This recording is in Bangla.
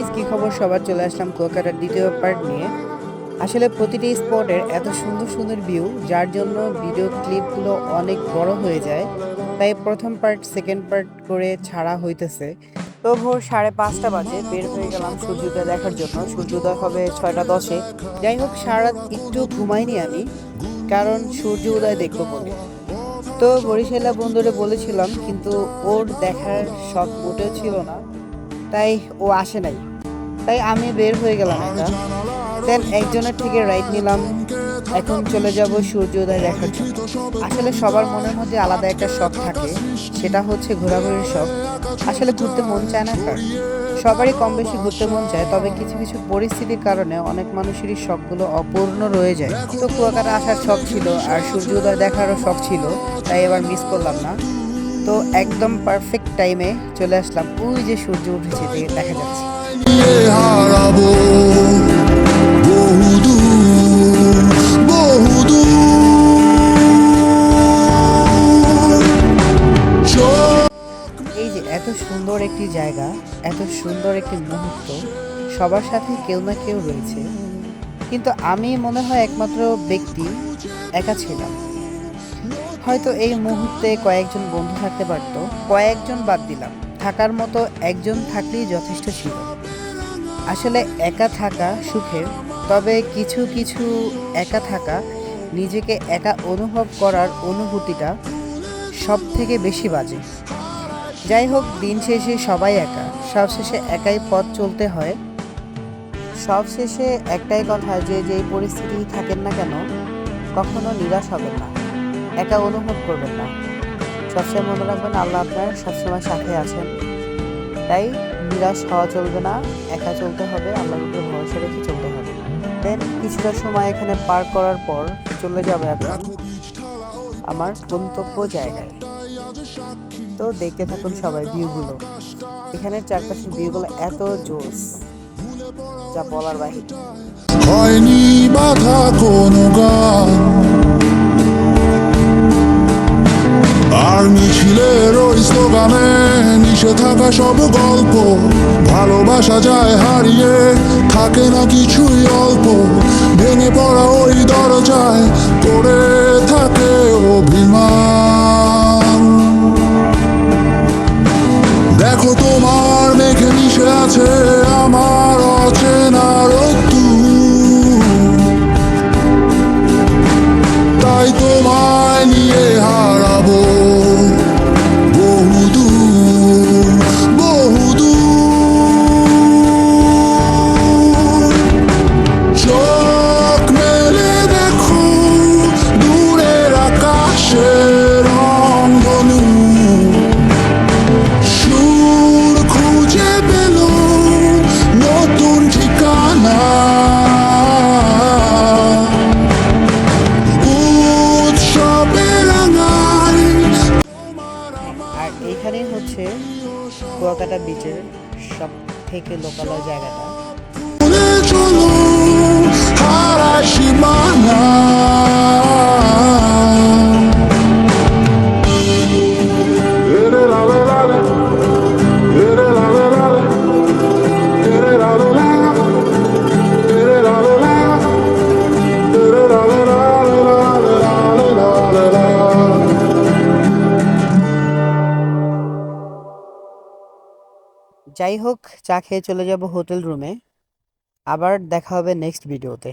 গাইস, কি খবর সবার? চলে আসলাম কুয়াকাটার দ্বিতীয় পার্ট নিয়ে। আসলে প্রতিটি স্পটের এত সুন্দর সুন্দর ভিউ, যার জন্য ভিডিও ক্লিপগুলো অনেক বড় হয়ে যায়। তাই প্রথম পার্ট সেকেন্ড পার্ট করে ছাড়া হইতেছে। তো ভোর 5:30 বাজে বের হয়ে গেলাম সূর্যোদয় দেখার জন্য। সূর্যোদয় হবে 6টা 10-এ। যাই হোক, সারা রাত একটু ঘুমাইনি আমি, কারণ সূর্য উদয় দেখবো বলে। তো বরিশালা বন্ধুরে বলেছিলাম, কিন্তু ওর দেখার শখ মোটেও ছিল না, তাই ও আসে নাই। তাই আমি বের হয়ে গেলাম একা। দেন একজনের থেকে রাইড নিলাম। এখন চলে যাব সূর্যোদয় দেখার জন্য। আসলে সবার মনের মধ্যে আলাদা একটা শখ থাকে, সেটা হচ্ছে ঘোরাঘুরির শখ। আসলে ঘুরতে মন চায় না কার? সবারই কম বেশি ঘুরতে মন চায়, তবে কিছু কিছু পরিস্থিতির কারণে অনেক মানুষেরই শখগুলো অপূর্ণ রয়ে যায়। তো কুয়াকাটা আসার শখ ছিল, আর সূর্যোদয় দেখারও শখ ছিল, তাই এবার মিস করলাম না। তো একদম পারফেক্ট টাইমে চলে আসলাম। ওই যে সূর্য উঠেছে, দেখা যাচ্ছে। হারাবো বহুদূর বহুদূর। এই যে এত সুন্দর একটি জায়গা, এত সুন্দর একটি মুহূর্ত, সবার সাথে কেউ না কেউ রয়েছে, কিন্তু আমি মনে হয় একমাত্র ব্যক্তি একা ছিলাম। হয়তো এই মুহূর্তে কয়েকজন বন্ধু থাকতে পারতো, কয়েকজন বাদ দিলাম, থাকার মতো একজন থাকলেই যথেষ্ট ছিল। আসলে একা থাকা সুখের, তবে কিছু কিছু একা থাকা, নিজেকে একা অনুভব করার অনুভূতিটা সব থেকে বেশি বাজে। যাই হোক, দিন শেষে সবাই একা, সব শেষে একাই পথ চলতে হয়। সব শেষে একটাই কথা, যে যেই পরিস্থিতি থাকেন না কেন, কখনো নিরাশ হবেন না, একা অনুভব করবেন না। সবসময় মনে রাখবেন, আল্লাহ আপনার সবসময় সাথে আছেন। তাই নিরাশ হওয়া চলবে না, একা চলতে হবে, আল্লাহর উপরে ভরসা রেখে চলতে হবে। দেন কিছুটা সময় এখানে পার করার পর চলে যাবে এখন আমার গন্তব্য জায়গায়। তো দেখতে থাকুন সবাই ভিউগুলো। এখানের চারপাশের ভিউগুলো এত জোস, যা বলার বাহিরে। হয়নি বাধা কোনো গান, আর মিছিলের ওই স্লোগানে মিশে থাকা সব গল্প। ভালোবাসা যায় হারিয়ে, থাকে না কিছুই অল্প। ভেঙে পড়া ওই দরজায় করে থাকে অভিমান। দেখো তোমার মেঘে মিশে আছে আমার অচেনা রোদ্দুর, তাই তোমায় নিয়ে হারাবো বহুদূর বহুদূর। চোখ মেলে দেখো দূরের আকাশের রংধনু, সুর খুঁজে পেল নতুন ঠিকানা। আর এইখানেই হচ্ছে কুয়াকাটা বিচের সব থেকে লোকালয় জায়গাটা। চলো হারায় সীমানা। যাই হোক, চা খেয়ে চলে যাব হোটেল রুমে। আবার দেখা হবে নেক্সট ভিডিওতে।